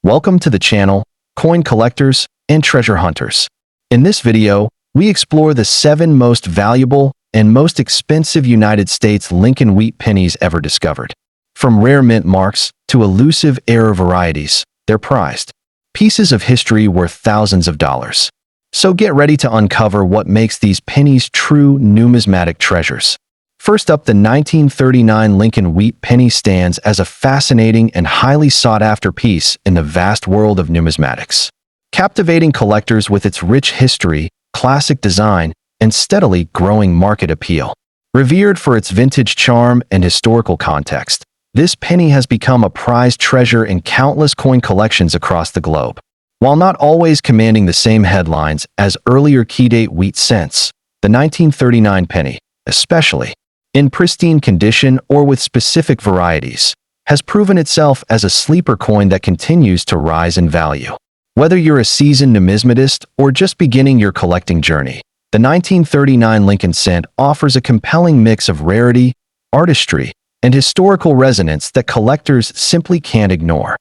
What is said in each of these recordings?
Welcome to the channel, Coin Collectors and Treasure Hunters. In this video, we explore the 7 most valuable and most expensive United States Lincoln wheat pennies ever discovered. From rare mint marks to elusive error varieties, they're prized pieces of history worth thousands of dollars. So get ready to uncover what makes these pennies true numismatic treasures. First up, the 1939 Lincoln wheat penny stands as a fascinating and highly sought-after piece in the vast world of numismatics, captivating collectors with its rich history, classic design, and steadily growing market appeal. Revered for its vintage charm and historical context, this penny has become a prized treasure in countless coin collections across the globe. While not always commanding the same headlines as earlier key-date wheat cents, the 1939 penny, especially in pristine condition or with specific varieties, has proven itself as a sleeper coin that continues to rise in value. Whether you're a seasoned numismatist or just beginning your collecting journey, the 1939 Lincoln cent offers a compelling mix of rarity, artistry, and historical resonance that collectors simply can't ignore.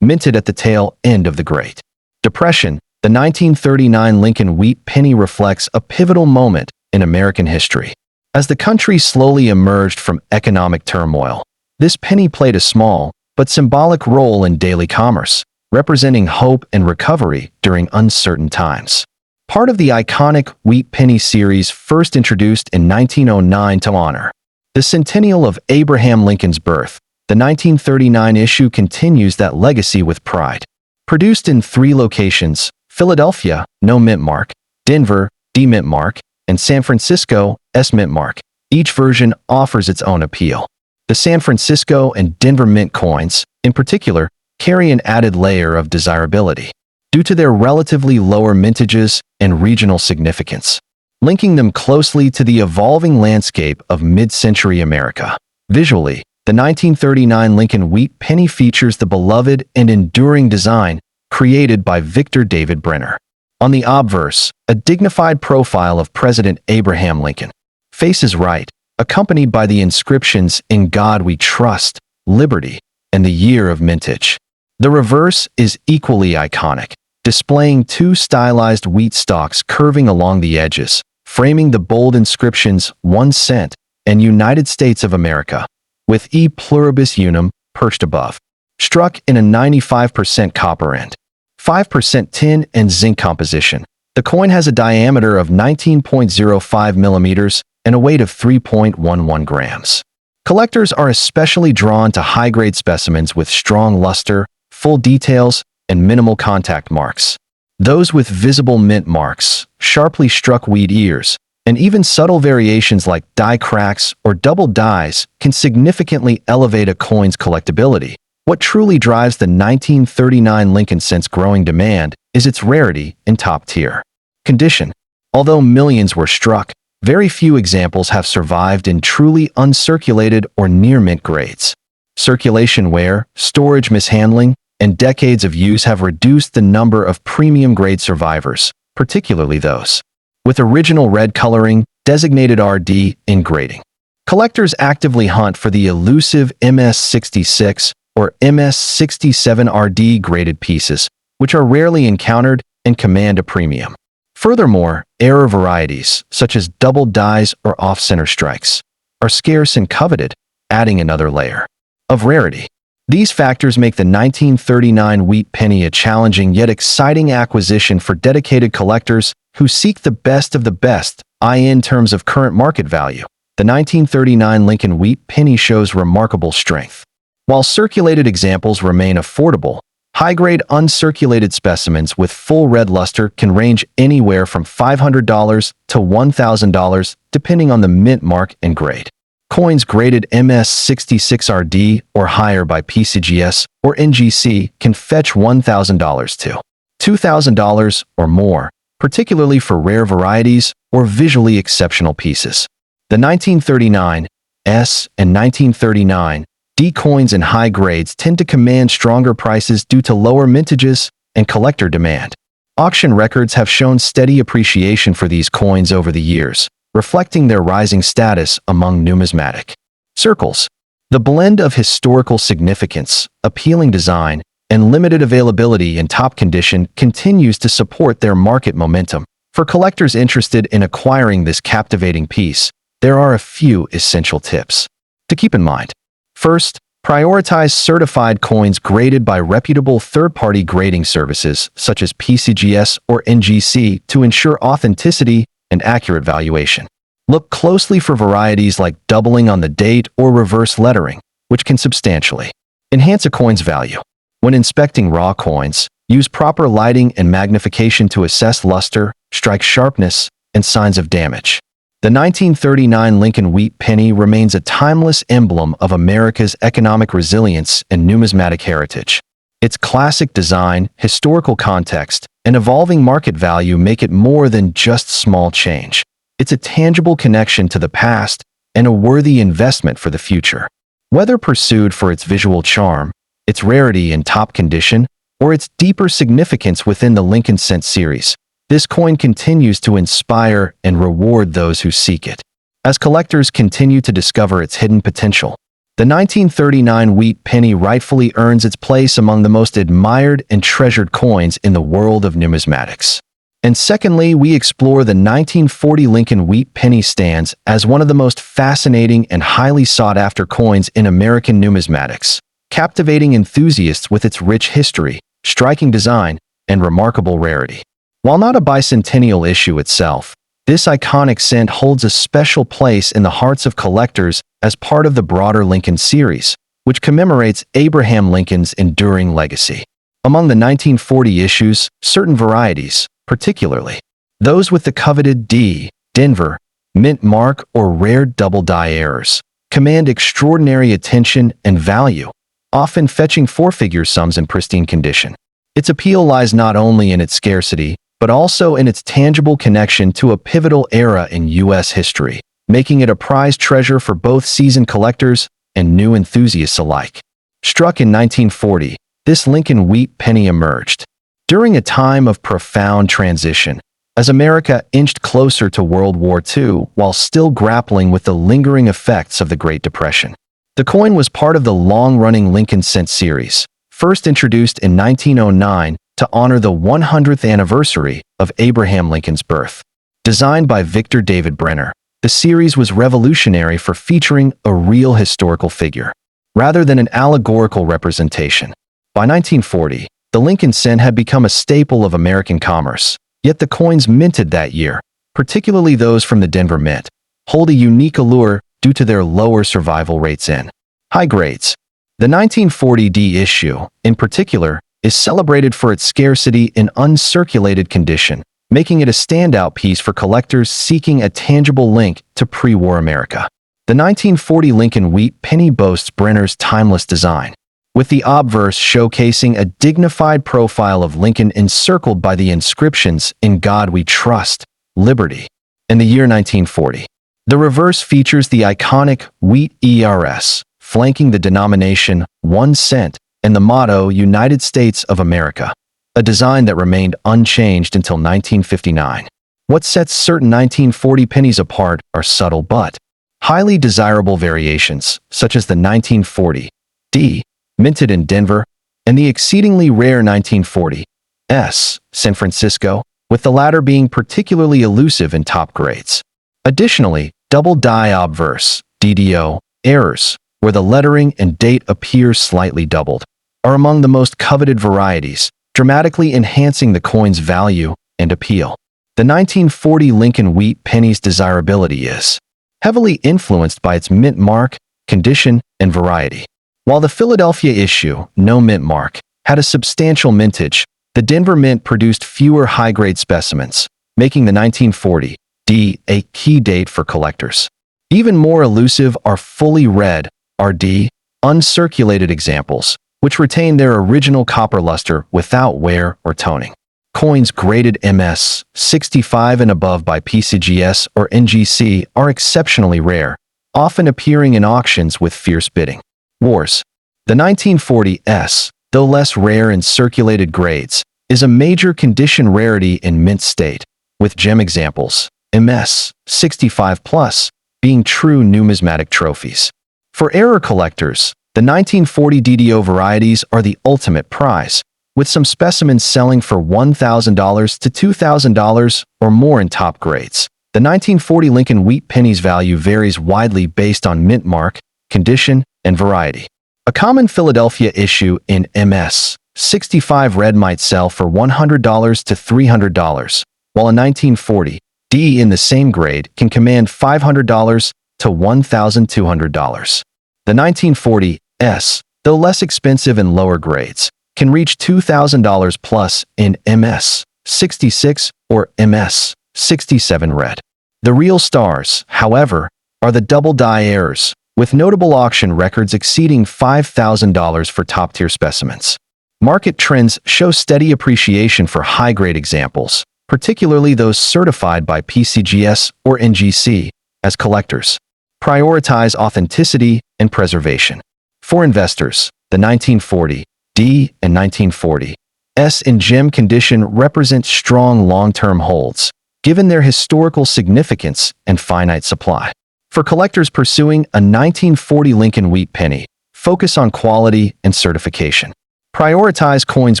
Minted at the tail end of the Great Depression, the 1939 Lincoln wheat penny reflects a pivotal moment in American history. As the country slowly emerged from economic turmoil, this penny played a small but symbolic role in daily commerce, representing hope and recovery during uncertain times. Part of the iconic wheat penny series first introduced in 1909 to honor the centennial of Abraham Lincoln's birth, the 1939 issue continues that legacy with pride. Produced in 3 locations, Philadelphia, no mint mark, Denver, D mint mark, and San Francisco, S mint mark, each version offers its own appeal. The San Francisco and Denver mint coins, in particular, carry an added layer of desirability due to their relatively lower mintages and regional significance, linking them closely to the evolving landscape of mid-century America. Visually, the 1939 Lincoln wheat penny features the beloved and enduring design created by Victor David Brenner. On the obverse, a dignified profile of President Abraham Lincoln faces right, accompanied by the inscriptions "In God We Trust," "Liberty," and the year of mintage. The reverse is equally iconic, displaying 2 stylized wheat stalks curving along the edges, framing the bold inscriptions 1 cent and United States of America, with E pluribus unum perched above, struck in a 95% copper and 5% tin and zinc composition. The coin has a diameter of 19.05 millimeters and a weight of 3.11 grams. Collectors are especially drawn to high-grade specimens with strong luster, full details, and minimal contact marks. Those with visible mint marks, sharply struck wheat ears, and even subtle variations like die cracks or double dies can significantly elevate a coin's collectability. What truly drives the 1939 Lincoln cent's growing demand is its rarity and top-tier condition. Although millions were struck, very few examples have survived in truly uncirculated or near-mint grades. Circulation wear, storage mishandling, and decades of use have reduced the number of premium-grade survivors, particularly those with original red coloring, designated RD, in grading. Collectors actively hunt for the elusive MS66 or MS67 RD graded pieces, which are rarely encountered and command a premium. Furthermore, error varieties, such as double dies or off-center strikes, are scarce and coveted, adding another layer of rarity. These factors make the 1939 wheat penny a challenging yet exciting acquisition for dedicated collectors who seek the best of the best, in terms of current market value. The 1939 Lincoln wheat penny shows remarkable strength. While circulated examples remain affordable, high-grade uncirculated specimens with full red luster can range anywhere from $500 to $1,000 depending on the mint mark and grade. Coins graded MS66RD or higher by PCGS or NGC can fetch $1,000 to $2,000 or more, particularly for rare varieties or visually exceptional pieces. The 1939 S and 1939 D coins in high grades tend to command stronger prices due to lower mintages and collector demand. Auction records have shown steady appreciation for these coins over the years, reflecting their rising status among numismatic circles. The blend of historical significance, appealing design, and limited availability in top condition continues to support their market momentum. For collectors interested in acquiring this captivating piece, there are a few essential tips to keep in mind. First, prioritize certified coins graded by reputable third-party grading services such as PCGS or NGC to ensure authenticity and accurate valuation. Look closely for varieties like doubling on the date or reverse lettering, which can substantially enhance a coin's value. When inspecting raw coins, use proper lighting and magnification to assess luster, strike sharpness, and signs of damage. The 1939 Lincoln Wheat penny remains a timeless emblem of America's economic resilience and numismatic heritage. Its classic design, historical context, and evolving market value make it more than just small change. It's a tangible connection to the past and a worthy investment for the future. Whether pursued for its visual charm, its rarity in top condition, or its deeper significance within the Lincoln Cent series, this coin continues to inspire and reward those who seek it. As collectors continue to discover its hidden potential, the 1939 Wheat penny rightfully earns its place among the most admired and treasured coins in the world of numismatics. And secondly, we explore the 1940 Lincoln Wheat penny stands as one of the most fascinating and highly sought-after coins in American numismatics, captivating enthusiasts with its rich history, striking design, and remarkable rarity. While not a bicentennial issue itself, this iconic cent holds a special place in the hearts of collectors as part of the broader Lincoln series, which commemorates Abraham Lincoln's enduring legacy. Among the 1940 issues, certain varieties, particularly those with the coveted D, Denver, mint mark or rare double die errors, command extraordinary attention and value, often fetching four-figure sums in pristine condition. Its appeal lies not only in its scarcity, but also in its tangible connection to a pivotal era in U.S. history, making it a prized treasure for both seasoned collectors and new enthusiasts alike. Struck in 1940, this Lincoln Wheat penny emerged during a time of profound transition, as America inched closer to World War II while still grappling with the lingering effects of the Great Depression. The coin was part of the long-running Lincoln Cent series, first introduced in 1909 to honor the 100th anniversary of Abraham Lincoln's birth. Designed by Victor David Brenner, the series was revolutionary for featuring a real historical figure, rather than an allegorical representation. By 1940, the Lincoln Cent had become a staple of American commerce, yet the coins minted that year, particularly those from the Denver Mint, hold a unique allure due to their lower survival rates in high grades. The 1940 D issue, in particular, is celebrated for its scarcity in uncirculated condition, making it a standout piece for collectors seeking a tangible link to pre-war America. The 1940 Lincoln Wheat penny boasts Brenner's timeless design, with the obverse showcasing a dignified profile of Lincoln encircled by the inscriptions "In God We Trust, Liberty." In the year 1940, the reverse features the iconic Wheat ERS, flanking the denomination 1 cent and the motto United States of America, a design that remained unchanged until 1959. What sets certain 1940 pennies apart are subtle but highly desirable variations, such as the 1940 D, minted in Denver, and the exceedingly rare 1940 S, San Francisco, with the latter being particularly elusive in top grades. Additionally, double die obverse, DDO, errors, where the lettering and date appear slightly doubled, are among the most coveted varieties, dramatically enhancing the coin's value and appeal. The 1940 Lincoln Wheat penny's desirability is heavily influenced by its mint mark, condition, and variety. While the Philadelphia issue, no mint mark, had a substantial mintage, the Denver Mint produced fewer high-grade specimens, making the 1940 D a key date for collectors. Even more elusive are fully red, RD, uncirculated examples, which retain their original copper luster without wear or toning. Coins graded MS 65 and above by PCGS or NGC are exceptionally rare, often appearing in auctions with fierce bidding wars. The 1940 S, though less rare in circulated grades, is a major condition rarity in mint state, with gem examples, MS 65+, being true numismatic trophies. For error collectors, The 1940 DDO varieties are the ultimate prize, with some specimens selling for $1,000 to $2,000 or more in top grades. The 1940 Lincoln Wheat Pennies value varies widely based on mint mark, condition, and variety. A common Philadelphia issue in MS 65 red might sell for $100 to $300, while a 1940 D in the same grade can command $500 to $1,200. The 1940 S, though less expensive in lower grades, can reach $2,000 plus in MS 66 or MS 67 red. The real stars, however, are the double-die errors, with notable auction records exceeding $5,000 for top-tier specimens. Market trends show steady appreciation for high-grade examples, particularly those certified by PCGS or NGC, as collectors prioritize authenticity and preservation. For investors, the 1940 D and 1940 S in gem condition represent strong long-term holds, given their historical significance and finite supply. For collectors pursuing a 1940 Lincoln Wheat Penny, focus on quality and certification. Prioritize coins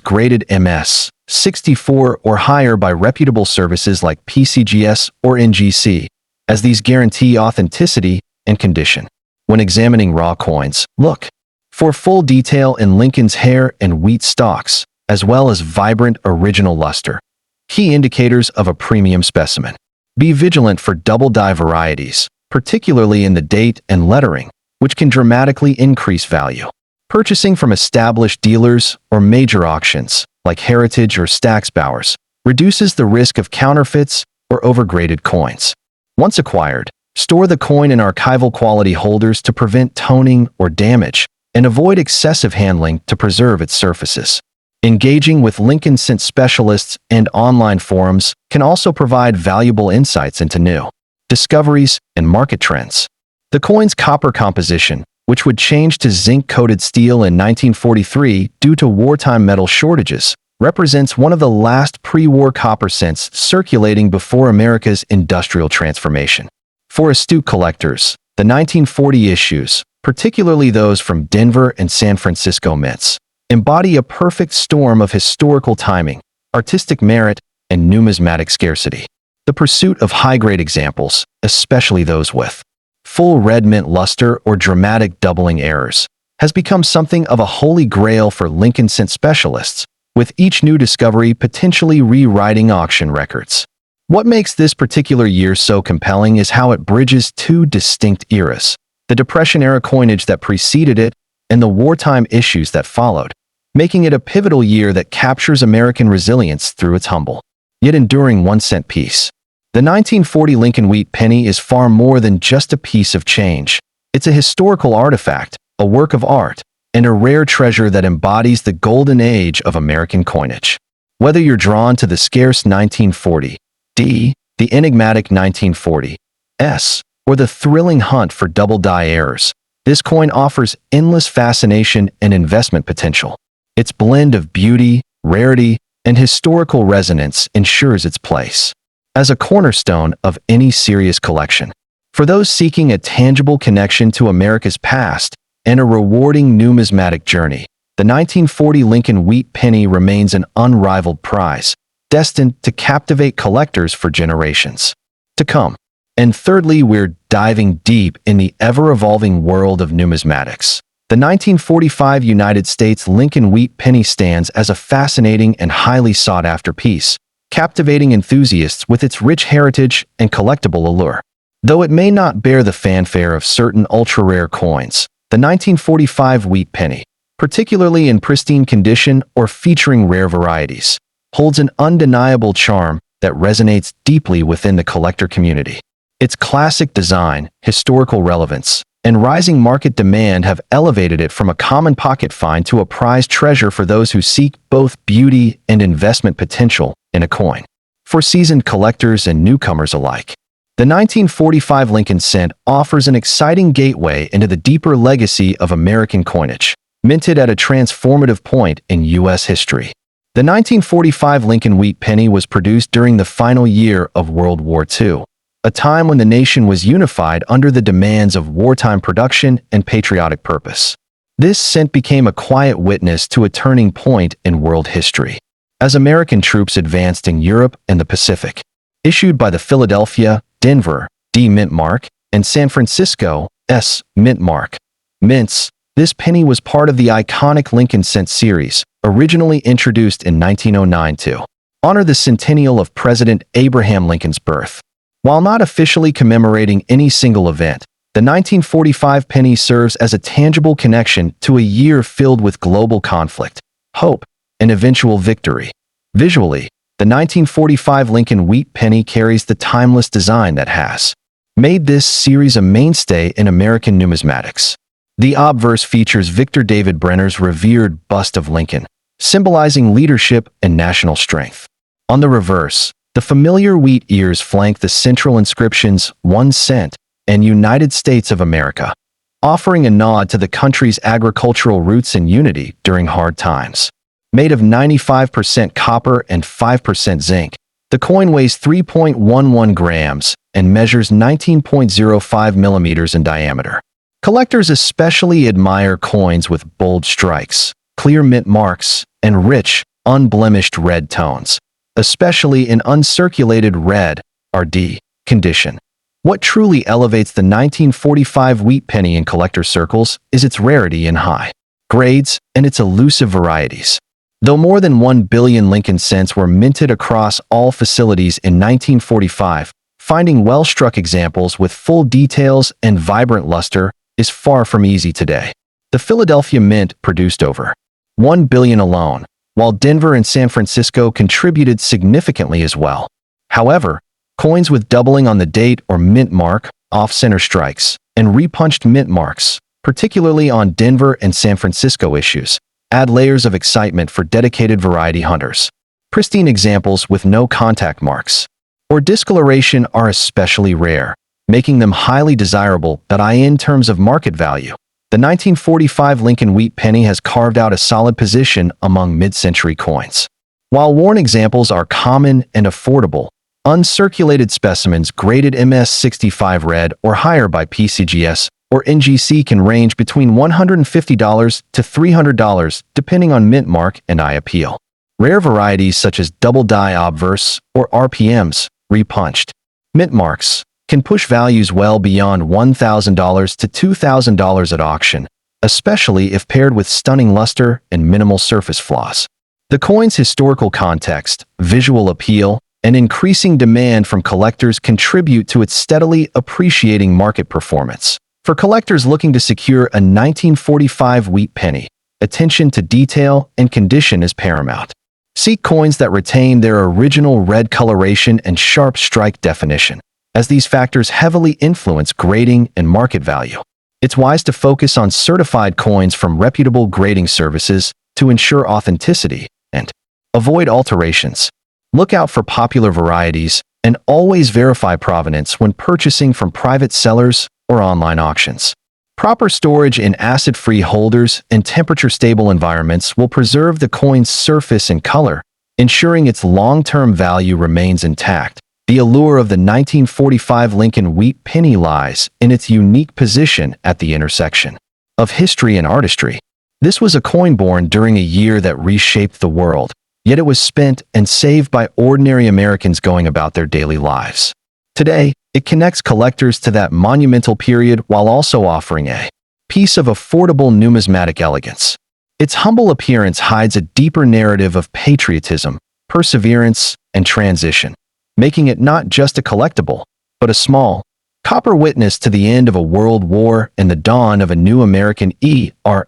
graded MS 64 or higher by reputable services like PCGS or NGC, as these guarantee authenticity and condition. When examining raw coins, look for full detail in Lincoln's hair and wheat stalks, as well as vibrant original luster, key indicators of a premium specimen. Be vigilant for double-die varieties, particularly in the date and lettering, which can dramatically increase value. Purchasing from established dealers or major auctions, like Heritage or Stack's Bowers, reduces the risk of counterfeits or overgraded coins. Once acquired, store the coin in archival quality holders to prevent toning or damage, and avoid excessive handling to preserve its surfaces. Engaging with Lincoln Cent specialists and online forums can also provide valuable insights into new discoveries and market trends. The coin's copper composition, which would change to zinc-coated steel in 1943 due to wartime metal shortages, represents one of the last pre-war copper cents circulating before America's industrial transformation. For astute collectors, the 1940 issues, particularly those from Denver and San Francisco mints, embody a perfect storm of historical timing, artistic merit, and numismatic scarcity. The pursuit of high-grade examples, especially those with full red mint luster or dramatic doubling errors, has become something of a holy grail for Lincoln Cent specialists, with each new discovery potentially rewriting auction records. What makes this particular year so compelling is how it bridges two distinct eras: the Depression-era coinage that preceded it and the wartime issues that followed, making it a pivotal year that captures American resilience through its humble, yet enduring 1-cent piece. The 1940 Lincoln Wheat Penny is far more than just a piece of change. It's a historical artifact, a work of art, and a rare treasure that embodies the golden age of American coinage. Whether you're drawn to the scarce 1940 D, the enigmatic 1940 S, or the thrilling hunt for double-die errors, this coin offers endless fascination and investment potential. Its blend of beauty, rarity, and historical resonance ensures its place as a cornerstone of any serious collection. For those seeking a tangible connection to America's past and a rewarding numismatic journey, the 1940 Lincoln Wheat Penny remains an unrivaled prize, destined to captivate collectors for generations to come. And thirdly, we're diving deep in the ever-evolving world of numismatics. The 1945 United States Lincoln Wheat Penny stands as a fascinating and highly sought-after piece, captivating enthusiasts with its rich heritage and collectible allure. Though it may not bear the fanfare of certain ultra-rare coins, the 1945 Wheat Penny, particularly in pristine condition or featuring rare varieties, holds an undeniable charm that resonates deeply within the collector community. Its classic design, historical relevance, and rising market demand have elevated it from a common pocket find to a prized treasure for those who seek both beauty and investment potential in a coin. For seasoned collectors and newcomers alike, the 1945 Lincoln Cent offers an exciting gateway into the deeper legacy of American coinage, minted at a transformative point in U.S. history. The 1945 Lincoln Wheat Penny was produced during the final year of World War II, a time when the nation was unified under the demands of wartime production and patriotic purpose. This scent became a quiet witness to a turning point in world history. As American troops advanced in Europe and the Pacific, issued by the Philadelphia, Denver, D mint mark, and San Francisco, S mint mark mints, this penny was part of the iconic Lincoln Cent series, originally introduced in 1909 to honor the centennial of President Abraham Lincoln's birth. While not officially commemorating any single event, the 1945 penny serves as a tangible connection to a year filled with global conflict, hope, and eventual victory. Visually, the 1945 Lincoln wheat penny carries the timeless design that has made this series a mainstay in American numismatics. The obverse features Victor David Brenner's revered bust of Lincoln, symbolizing leadership and national strength. On the reverse, the familiar wheat ears flank the central inscriptions 1 cent and United States of America, offering a nod to the country's agricultural roots and unity during hard times. Made of 95% copper and 5% zinc, the coin weighs 3.11 grams and measures 19.05 millimeters in diameter. Collectors especially admire coins with bold strikes, clear mint marks, and rich, unblemished red tones, especially in uncirculated red, RD, condition. What truly elevates the 1945 wheat penny in collector circles is its rarity in high grades and its elusive varieties. Though more than 1 billion Lincoln cents were minted across all facilities in 1945, finding well-struck examples with full details and vibrant luster is far from easy today. The Philadelphia Mint produced over 1 billion alone, while Denver and San Francisco contributed significantly as well. However, coins with doubling on the date or mint mark, off-center strikes, and repunched mint marks, particularly on Denver and San Francisco issues, add layers of excitement for dedicated variety hunters. Pristine examples with no contact marks or discoloration are especially rare, making them highly desirable in terms of market value. The 1945 Lincoln wheat penny has carved out a solid position among mid-century coins. While worn examples are common and affordable, uncirculated specimens graded MS65 red or higher by PCGS or NGC can range between $150 to $300 depending on mint mark and eye appeal. Rare varieties such as double die obverse or RPMs, repunched mint marks, can push values well beyond $1,000 to $2,000 at auction, especially if paired with stunning luster and minimal surface flaws. The coin's historical context, visual appeal, and increasing demand from collectors contribute to its steadily appreciating market performance. For collectors looking to secure a 1945 wheat penny, attention to detail and condition is paramount. Seek coins that retain their original red coloration and sharp strike definition, as these factors heavily influence grading and market value. It's wise to focus on certified coins from reputable grading services to ensure authenticity and avoid alterations. Look out for popular varieties and always verify provenance when purchasing from private sellers or online auctions. Proper storage in acid-free holders and temperature-stable environments will preserve the coin's surface and color, ensuring its long-term value remains intact. The allure of the 1945 Lincoln wheat penny lies in its unique position at the intersection of history and artistry. This was a coin born during a year that reshaped the world, yet it was spent and saved by ordinary Americans going about their daily lives. Today, it connects collectors to that monumental period while also offering a piece of affordable numismatic elegance. Its humble appearance hides a deeper narrative of patriotism, perseverance, and transition, making it not just a collectible, but a small, copper witness to the end of a world war and the dawn of a new American era.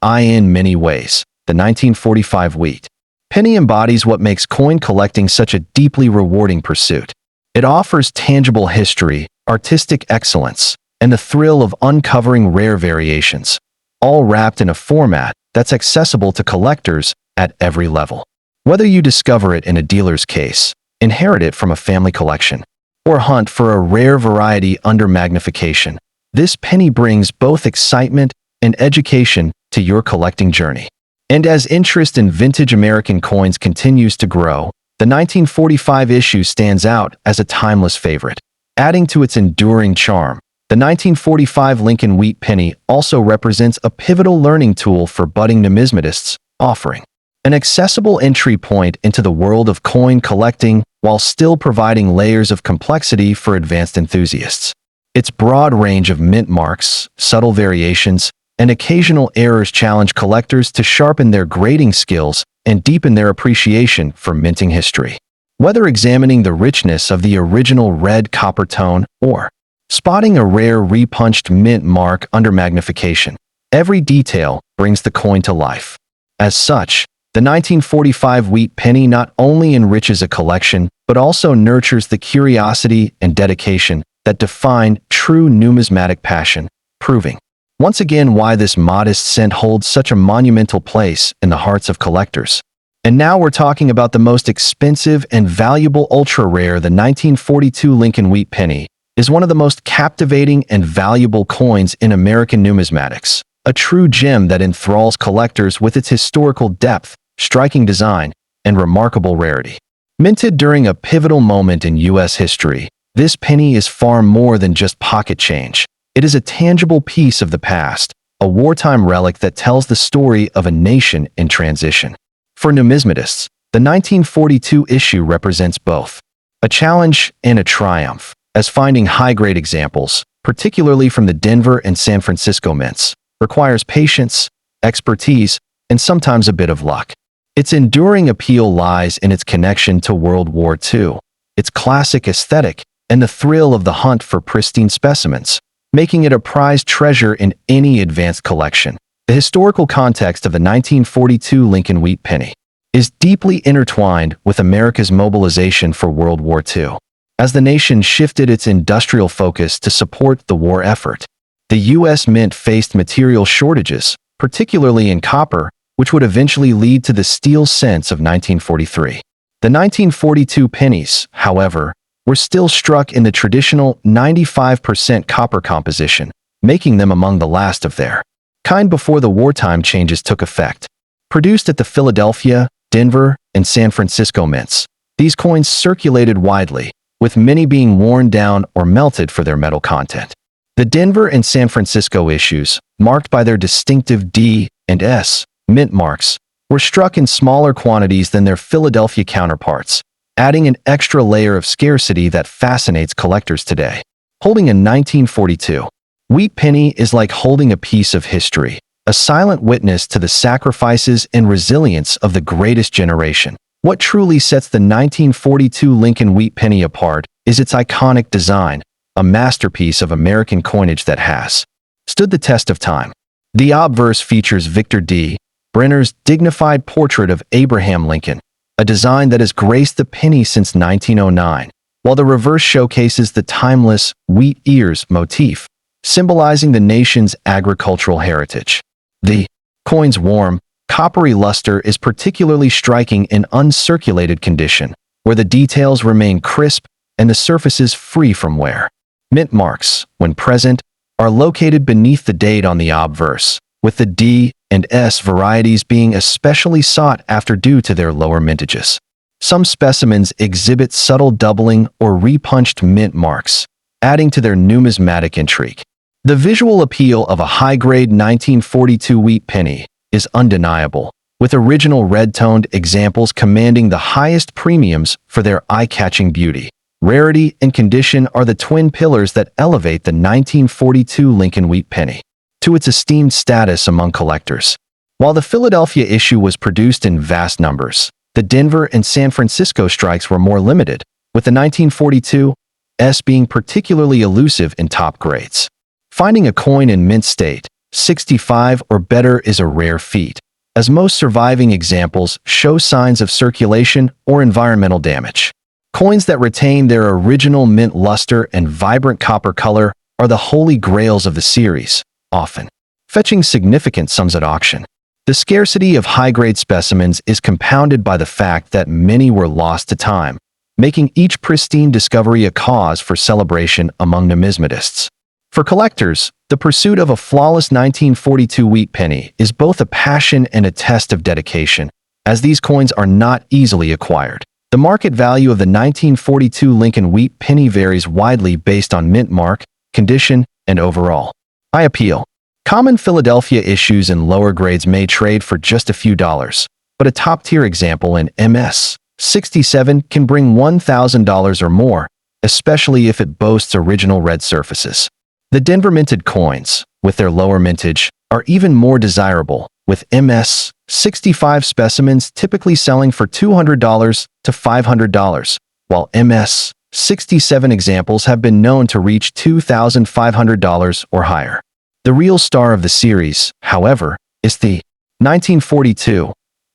In many ways, the 1945 wheat penny embodies what makes coin collecting such a deeply rewarding pursuit. It offers tangible history, artistic excellence, and the thrill of uncovering rare variations, all wrapped in a format that's accessible to collectors at every level. Whether you discover it in a dealer's case, inherit it from a family collection, or hunt for a rare variety under magnification, this penny brings both excitement and education to your collecting journey. And as interest in vintage American coins continues to grow, the 1945 issue stands out as a timeless favorite, adding to its enduring charm. The 1945 Lincoln wheat penny also represents a pivotal learning tool for budding numismatists, offering an accessible entry point into the world of coin collecting while still providing layers of complexity for advanced enthusiasts. Its broad range of mint marks, subtle variations, and occasional errors challenge collectors to sharpen their grading skills and deepen their appreciation for minting history. Whether examining the richness of the original red copper tone or spotting a rare repunched mint mark under magnification, every detail brings the coin to life. As such, the 1945 wheat penny not only enriches a collection, but also nurtures the curiosity and dedication that define true numismatic passion, proving once again why this modest cent holds such a monumental place in the hearts of collectors. And now we're talking about the most expensive and valuable ultra-rare. The 1942 Lincoln wheat penny is one of the most captivating and valuable coins in American numismatics, a true gem that enthralls collectors with its historical depth, striking design, and remarkable rarity. Minted during a pivotal moment in U.S. history, this penny is far more than just pocket change. It is a tangible piece of the past, a wartime relic that tells the story of a nation in transition. For numismatists, the 1942 issue represents both a challenge and a triumph, as finding high-grade examples, particularly from the Denver and San Francisco mints, requires patience, expertise, and sometimes a bit of luck. Its enduring appeal lies in its connection to World War II, its classic aesthetic, and the thrill of the hunt for pristine specimens, making it a prized treasure in any advanced collection. The historical context of the 1942 Lincoln wheat penny is deeply intertwined with America's mobilization for World War II. As the nation shifted its industrial focus to support the war effort, the U.S. Mint faced material shortages, particularly in copper, which would eventually lead to the steel cents of 1943. The 1942 pennies, however, were still struck in the traditional 95% copper composition, making them among the last of their kind before the wartime changes took effect. Produced at the Philadelphia, Denver, and San Francisco mints, these coins circulated widely, with many being worn down or melted for their metal content. The Denver and San Francisco issues, marked by their distinctive D and S mint marks, were struck in smaller quantities than their Philadelphia counterparts, adding an extra layer of scarcity that fascinates collectors today. Holding a 1942 wheat penny is like holding a piece of history, a silent witness to the sacrifices and resilience of the greatest generation. What truly sets the 1942 Lincoln wheat penny apart is its iconic design, a masterpiece of American coinage that has stood the test of time. The obverse features Victor D. Brenner's dignified portrait of Abraham Lincoln, a design that has graced the penny since 1909, while the reverse showcases the timeless wheat ears motif, symbolizing the nation's agricultural heritage. The coin's warm, coppery luster is particularly striking in uncirculated condition, where the details remain crisp and the surfaces free from wear. Mint marks, when present, are located beneath the date on the obverse, with the D and S varieties being especially sought after due to their lower mintages. Some specimens exhibit subtle doubling or repunched mint marks, adding to their numismatic intrigue. The visual appeal of a high-grade 1942 wheat penny is undeniable, with original red-toned examples commanding the highest premiums for their eye-catching beauty. Rarity and condition are the twin pillars that elevate the 1942 Lincoln wheat penny to its esteemed status among collectors. While the Philadelphia issue was produced in vast numbers, the Denver and San Francisco strikes were more limited, with the 1942 S being particularly elusive in top grades. Finding a coin in mint state, 65 or better, is a rare feat, as most surviving examples show signs of circulation or environmental damage. Coins that retain their original mint luster and vibrant copper color are the holy grails of the series, often fetching significant sums at auction. The scarcity of high-grade specimens is compounded by the fact that many were lost to time, making each pristine discovery a cause for celebration among numismatists. For collectors, the pursuit of a flawless 1942 wheat penny is both a passion and a test of dedication, as these coins are not easily acquired. The market value of the 1942 Lincoln wheat penny varies widely based on mint mark, condition, and overall. I appeal. Common Philadelphia issues in lower grades may trade for just a few dollars, but a top-tier example in MS 67 can bring $1,000 or more, especially if it boasts original red surfaces. The Denver minted coins, with their lower mintage, are even more desirable, with MS 65 specimens typically selling for $200 to $500, while MS 67 examples have been known to reach $2,500 or higher. The real star of the series, however, is the 1942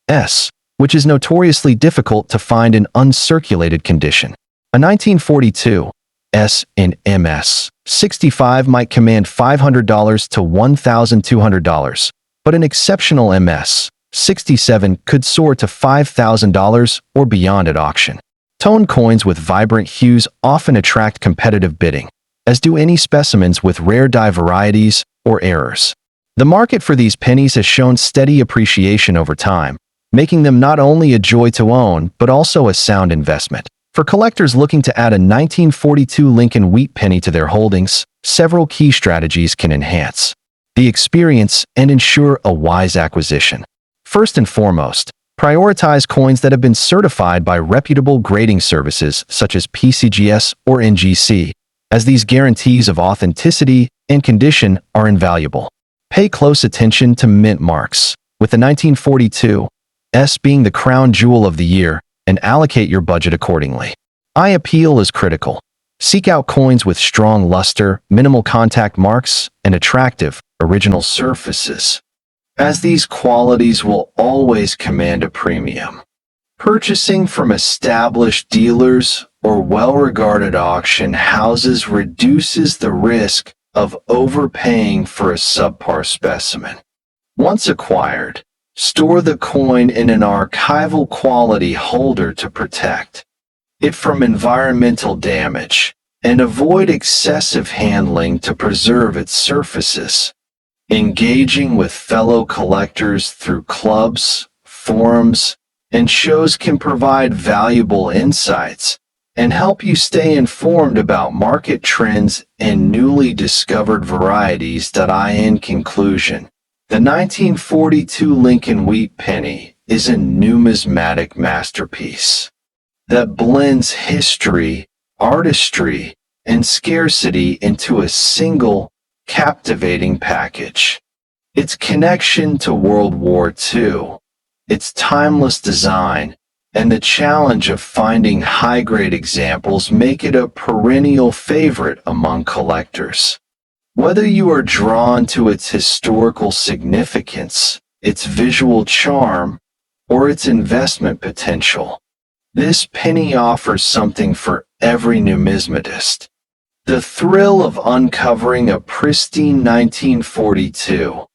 S, which is notoriously difficult to find in uncirculated condition. A 1942 S in MS 65 might command $500 to $1,200, but an exceptional MS 67 could soar to $5,000 or beyond at auction. Tone coins with vibrant hues often attract competitive bidding, as do any specimens with rare dye varieties or errors. The market for these pennies has shown steady appreciation over time, making them not only a joy to own but also a sound investment. For collectors looking to add a 1942 Lincoln wheat penny to their holdings, several key strategies can enhance the experience and ensure a wise acquisition. First and foremost, prioritize coins that have been certified by reputable grading services such as PCGS or NGC, as these guarantees of authenticity and condition are invaluable. Pay close attention to mint marks, with the 1942 S being the crown jewel of the year, and allocate your budget accordingly. Eye appeal is critical. Seek out coins with strong luster, minimal contact marks, and attractive, original surfaces, as these qualities will always command a premium. Purchasing from established dealers or well-regarded auction houses reduces the risk of overpaying for a subpar specimen. Once acquired, store the coin in an archival quality holder to protect it from environmental damage and avoid excessive handling to preserve its surfaces. Engaging with fellow collectors through clubs, forums, and shows can provide valuable insights and help you stay informed about market trends and newly discovered varieties. In conclusion, the 1942 Lincoln wheat penny is a numismatic masterpiece that blends history, artistry, and scarcity into a single, captivating package. Its connection to World War II, its timeless design, and the challenge of finding high-grade examples make it a perennial favorite among collectors. Whether you are drawn to its historical significance, its visual charm, or its investment potential, this penny offers something for every numismatist. The thrill of uncovering a pristine 1942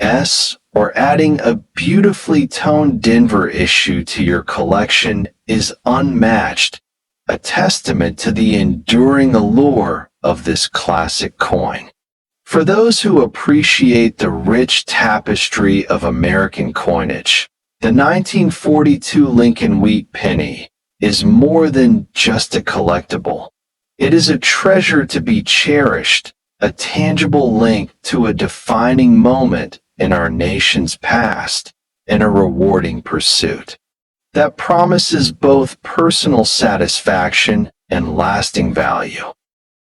S or adding a beautifully toned Denver issue to your collection is unmatched, a testament to the enduring allure of this classic coin. For those who appreciate the rich tapestry of American coinage, the 1942 Lincoln wheat penny is more than just a collectible. It is a treasure to be cherished, a tangible link to a defining moment in our nation's past, and a rewarding pursuit that promises both personal satisfaction and lasting value.